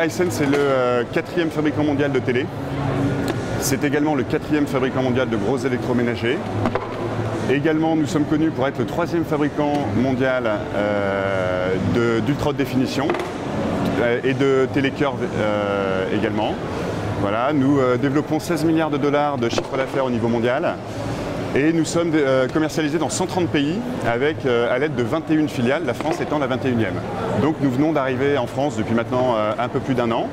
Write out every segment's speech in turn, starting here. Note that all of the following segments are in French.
Hisense c'est le 4e fabricant mondial de télé. C'est également le 4e fabricant mondial de gros électroménagers. Également, nous sommes connus pour être le 3e fabricant mondial d'ultra haute définition et de télécurve également. Voilà, nous développons 16 milliards de dollars de chiffre d'affaires au niveau mondial et nous sommes commercialisés dans 130 pays avec, à l'aide de 21 filiales, la France étant la 21e. Donc nous venons d'arriver en France depuis maintenant un peu plus d'1 an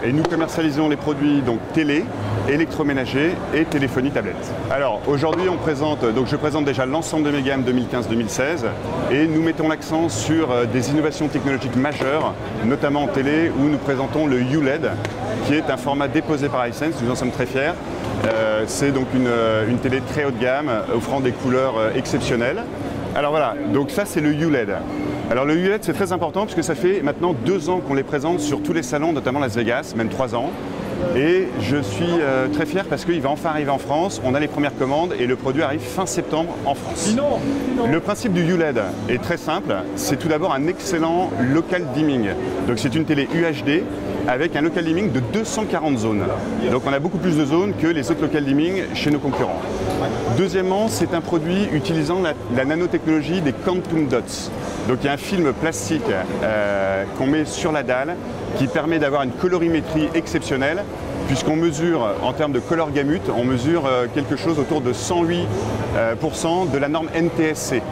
et nous commercialisons les produits donc, télé, électroménager et téléphonie tablette. Alors aujourd'hui je présente déjà l'ensemble de mes gammes 2015-2016 et nous mettons l'accent sur des innovations technologiques majeures, notamment en télé où nous présentons le ULED qui est un format déposé par Hisense, nous en sommes très fiers. C'est donc une télé très haut de gamme offrant des couleurs exceptionnelles. Alors voilà, donc ça c'est le ULED. Alors le ULED c'est très important parce que ça fait maintenant 2 ans qu'on les présente sur tous les salons, notamment Las Vegas, même 3 ans. Et je suis très fier parce qu'il va enfin arriver en France, on a les premières commandes et le produit arrive fin septembre en France. Le principe du ULED est très simple, c'est tout d'abord un excellent local dimming. Donc c'est une télé UHD avec un local dimming de 240 zones. Donc on a beaucoup plus de zones que les autres local dimming chez nos concurrents. Deuxièmement, c'est un produit utilisant la nanotechnologie des quantum dots. Donc il y a un film plastique qu'on met sur la dalle qui permet d'avoir une colorimétrie exceptionnelle puisqu'on mesure en termes de color gamut, on mesure quelque chose autour de 108% de la norme NTSC.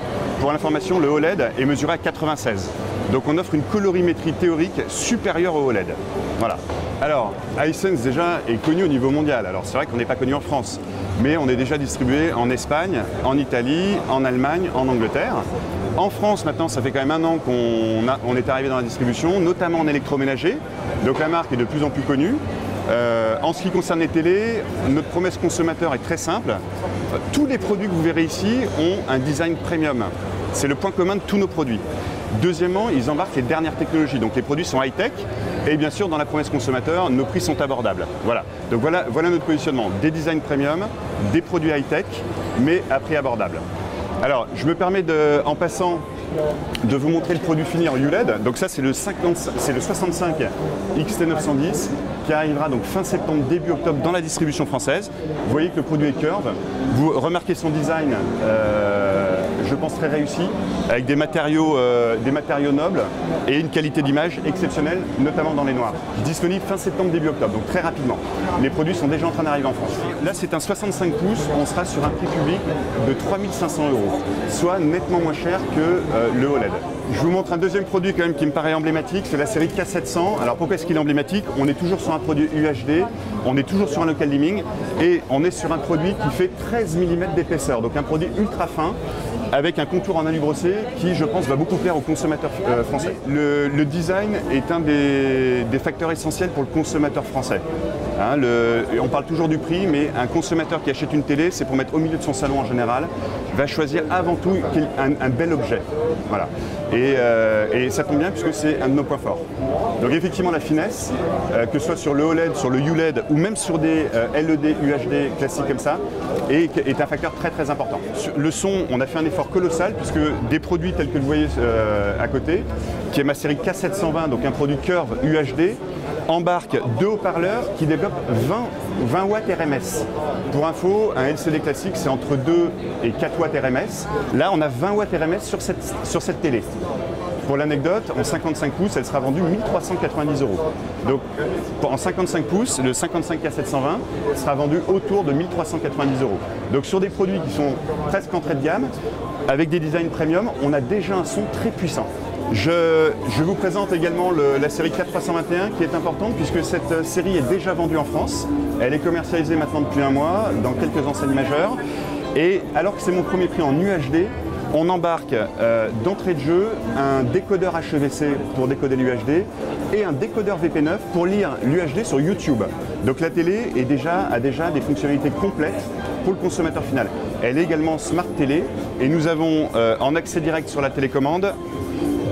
Pour l'information, le OLED est mesuré à 96. Donc on offre une colorimétrie théorique supérieure au OLED. Voilà. Alors, Hisense déjà est connu au niveau mondial. Alors c'est vrai qu'on n'est pas connu en France, mais on est déjà distribué en Espagne, en Italie, en Allemagne, en Angleterre. En France, maintenant, ça fait quand même 1 an qu'on est arrivé dans la distribution, notamment en électroménager. Donc la marque est de plus en plus connue. En ce qui concerne les télés, notre promesse consommateur est très simple. Tous les produits que vous verrez ici ont un design premium. C'est le point commun de tous nos produits. Deuxièmement, ils embarquent les dernières technologies. Donc les produits sont high-tech et bien sûr, dans la promesse consommateur, nos prix sont abordables. Voilà. Donc voilà notre positionnement. Des designs premium, des produits high-tech, mais à prix abordable. Alors, je me permets en passant de vous montrer le produit fini en ULED. Donc ça, c'est le 65 XT910 qui arrivera donc fin septembre, début octobre dans la distribution française. Vous voyez que le produit est curve. Vous remarquez son design, je pense très réussi, avec des matériaux nobles et une qualité d'image exceptionnelle, notamment dans les noirs. Disponible fin septembre, début octobre, donc très rapidement. Les produits sont déjà en train d'arriver en France. Là, c'est un 65 pouces, on sera sur un prix public de 3 500 €, soit nettement moins cher que le OLED. Je vous montre un deuxième produit quand même qui me paraît emblématique, c'est la série K700. Alors pourquoi est-ce qu'il est emblématique? On est toujours sur un produit UHD, on est toujours sur un local dimming et on est sur un produit qui fait 13 mm d'épaisseur, donc un produit ultra fin avec un contour en alu brossé qui, je pense, va beaucoup plaire aux consommateurs français. Le design est un des facteurs essentiels pour le consommateur français. Hein, on parle toujours du prix, mais un consommateur qui achète une télé, c'est pour mettre au milieu de son salon en général, va choisir avant tout un bel objet. Voilà. Et ça tombe bien puisque c'est un de nos points forts. Donc effectivement la finesse, que ce soit sur le OLED, sur le ULED ou même sur des LED, UHD classiques comme ça, est un facteur très très important. Sur le son, on a fait un effort colossal puisque des produits tels que vous voyez à côté, qui est ma série K720, donc un produit curve UHD, embarque 2 haut-parleurs qui développent 20 watts RMS. Pour info, un LCD classique, c'est entre 2 et 4 watts RMS. Là, on a 20 watts RMS sur cette télé. Pour l'anecdote, en 55 pouces, elle sera vendue 1 390 €. Donc, en 55 pouces, le 55 K720 sera vendu autour de 1 390 €. Donc, sur des produits qui sont presque entrée de gamme, avec des designs premium, on a déjà un son très puissant. Je vous présente également la série K321 qui est importante puisque cette série est déjà vendue en France. Elle est commercialisée maintenant depuis 1 mois dans quelques enseignes majeures. Et alors que c'est mon premier prix en UHD, on embarque d'entrée de jeu un décodeur HEVC pour décoder l'UHD et un décodeur VP9 pour lire l'UHD sur YouTube. Donc la télé a déjà des fonctionnalités complètes pour le consommateur final. Elle est également Smart Télé et nous avons en accès direct sur la télécommande,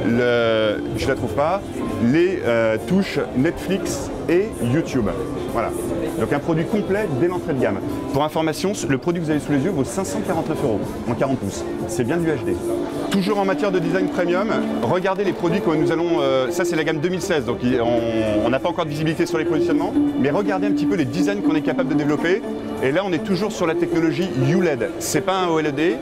je ne la trouve pas, les touches Netflix et YouTube. Voilà. Donc un produit complet dès l'entrée de gamme. Pour information, le produit que vous avez sous les yeux vaut 549 € en 40 pouces. C'est bien du HD. Toujours en matière de design premium, regardez les produits que nous allons... ça c'est la gamme 2016, donc on n'a pas encore de visibilité sur les positionnements, mais regardez un petit peu les designs qu'on est capable de développer. Et là on est toujours sur la technologie ULED. C'est pas un OLED,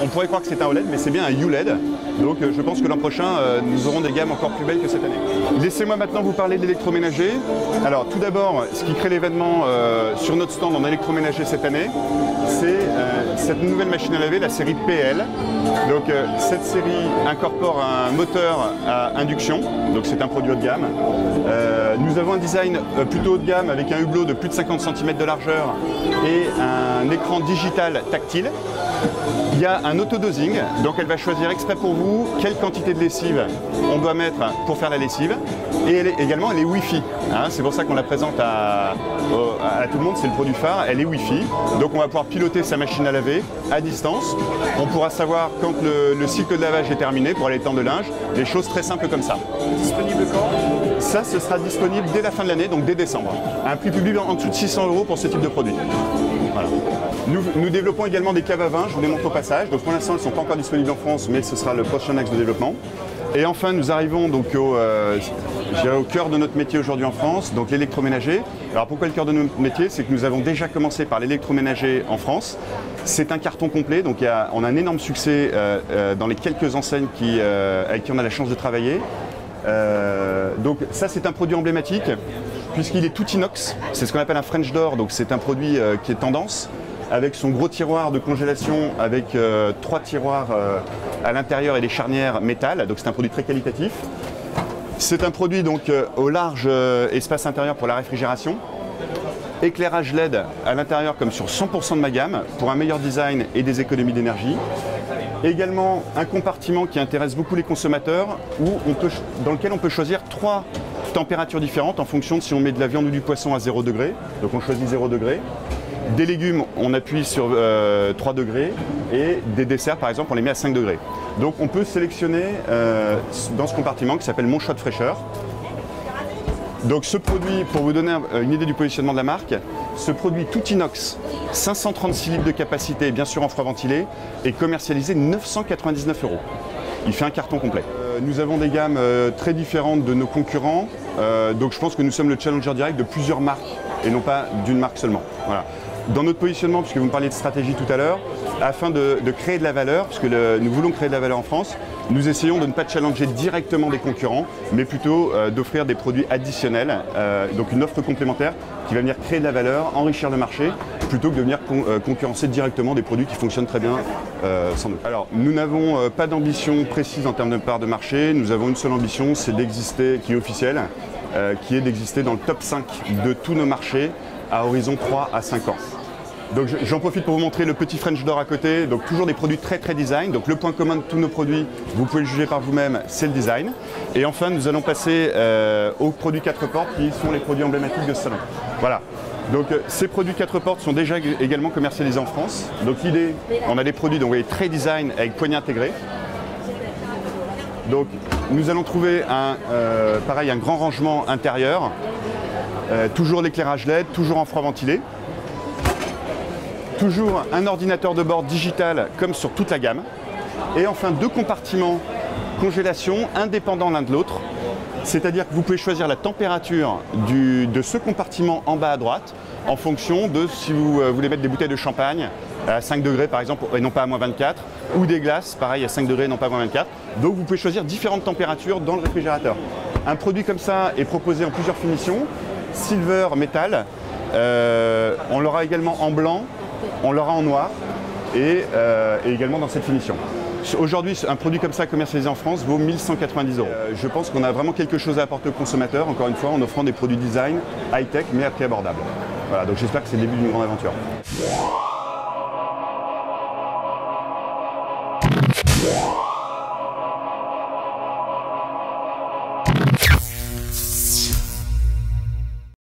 on pourrait croire que c'est un OLED, mais c'est bien un ULED. Donc je pense que l'an prochain, nous aurons des gammes encore plus belles que cette année. Laissez-moi maintenant vous parler de l'électroménager. Alors tout d'abord, ce qui crée l'événement sur notre stand en électroménager cette année, c'est cette nouvelle machine à laver, la série PL. Donc cette série incorpore un moteur à induction, donc c'est un produit haut de gamme. Nous avons un design plutôt haut de gamme avec un hublot de plus de 50 cm de largeur et un écran digital tactile. Il y a un auto-dosing, donc elle va choisir exprès pour vous quelle quantité de lessive on doit mettre pour faire la lessive. Et elle est Wi-Fi, hein, c'est pour ça qu'on la présente à tout le monde, c'est le produit phare, elle est Wi-Fi. Donc on va pouvoir piloter sa machine à laver à distance. On pourra savoir quand le cycle de lavage est terminé pour aller tendre le linge, des choses très simples comme ça. Disponible quand? Ça, ce sera disponible dès la fin de l'année, donc dès décembre. Un prix public en dessous de 600 € pour ce type de produit. Voilà. Nous développons également des caves à vin, je vous les montre au passage. Donc pour l'instant, elles ne sont pas encore disponibles en France, mais ce sera le prochain axe de développement. Et enfin, nous arrivons donc au cœur de notre métier aujourd'hui en France, donc l'électroménager. Alors pourquoi le cœur de notre métier? C'est que nous avons déjà commencé par l'électroménager en France. C'est un carton complet, donc on a un énorme succès dans les quelques enseignes avec qui on a la chance de travailler. Donc ça, c'est un produit emblématique puisqu'il est tout inox. C'est ce qu'on appelle un French door, donc c'est un produit qui est tendance, avec son gros tiroir de congélation, avec 3 tiroirs à l'intérieur et des charnières métal, donc c'est un produit très qualitatif. C'est un produit donc au large espace intérieur pour la réfrigération, éclairage LED à l'intérieur comme sur 100% de ma gamme pour un meilleur design et des économies d'énergie. Également un compartiment qui intéresse beaucoup les consommateurs dans lequel on peut choisir 3 températures différentes en fonction de si on met de la viande ou du poisson à 0 degré, donc on choisit 0 degré. Des légumes, on appuie sur 3 degrés et des desserts, par exemple, on les met à 5 degrés. Donc on peut sélectionner dans ce compartiment qui s'appelle Mon Choix de fraîcheur. Donc ce produit, pour vous donner une idée du positionnement de la marque, ce produit tout inox, 536 litres de capacité, bien sûr en froid ventilé, est commercialisé 999 €. Il fait un carton complet. Nous avons des gammes très différentes de nos concurrents, donc je pense que nous sommes le challenger direct de plusieurs marques et non pas d'une marque seulement. Voilà. Dans notre positionnement, puisque vous me parliez de stratégie tout à l'heure, afin de créer de la valeur, puisque nous voulons créer de la valeur en France, nous essayons de ne pas challenger directement des concurrents, mais plutôt d'offrir des produits additionnels, donc une offre complémentaire qui va venir créer de la valeur, enrichir le marché, plutôt que de venir concurrencer directement des produits qui fonctionnent très bien sans nous. Alors, nous n'avons pas d'ambition précise en termes de part de marché, nous avons une seule ambition, c'est d'exister, qui est officielle, qui est d'exister dans le top 5 de tous nos marchés à horizon 3 à 5 ans. Donc j'en profite pour vous montrer le petit French door à côté, donc toujours des produits très design. Donc le point commun de tous nos produits, vous pouvez le juger par vous-même, c'est le design. Et enfin nous allons passer aux produits 4 portes qui sont les produits emblématiques de ce salon. Voilà. Donc ces produits 4 portes sont déjà également commercialisés en France. Donc l'idée, on a des produits donc, très design avec poignée intégrée. Donc nous allons trouver pareil, un grand rangement intérieur, toujours l'éclairage LED, toujours en froid ventilé. Toujours un ordinateur de bord digital comme sur toute la gamme. Et enfin 2 compartiments congélation indépendants l'un de l'autre. C'est-à-dire que vous pouvez choisir la température de ce compartiment en bas à droite en fonction de si vous voulez mettre des bouteilles de champagne à 5 degrés par exemple et non pas à moins 24, ou des glaces pareil à 5 degrés et non pas à moins 24. Donc vous pouvez choisir différentes températures dans le réfrigérateur. Un produit comme ça est proposé en plusieurs finitions, silver, métal, on l'aura également en blanc, on l'aura en noir et également dans cette finition. Aujourd'hui, un produit comme ça commercialisé en France vaut 1 190 €. Je pense qu'on a vraiment quelque chose à apporter aux consommateurs, encore une fois, en offrant des produits design, high-tech, mais à prix abordable. Voilà, donc j'espère que c'est le début d'une grande aventure.